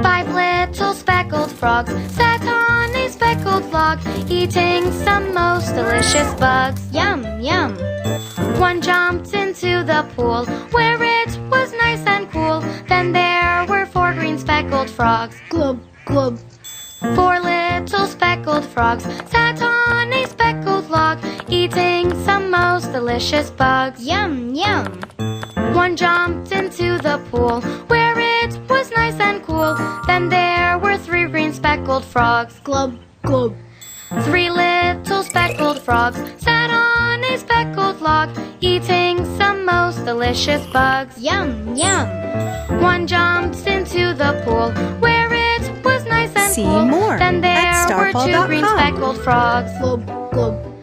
Five little speckled frogs sat on a speckled log, eating some most delicious bugs. Yum, yum. One jumped into the pool where it was nice and cool. Then there were four green speckled frogs. Glub, glub. Four little speckled frogs sat on a speckled log, eating some most delicious bugs. Yum, yum. One jumped into the pool where it was nice and cool. Then there were three green speckled frogs. Glub, glub. Three little speckled frogs sat on a speckled log, eating some most delicious bugs. Yum, yum. One jumped into the pool where it was nice and See cool. more Then there at were two green starfall.com. speckled frogs. Glub, glub.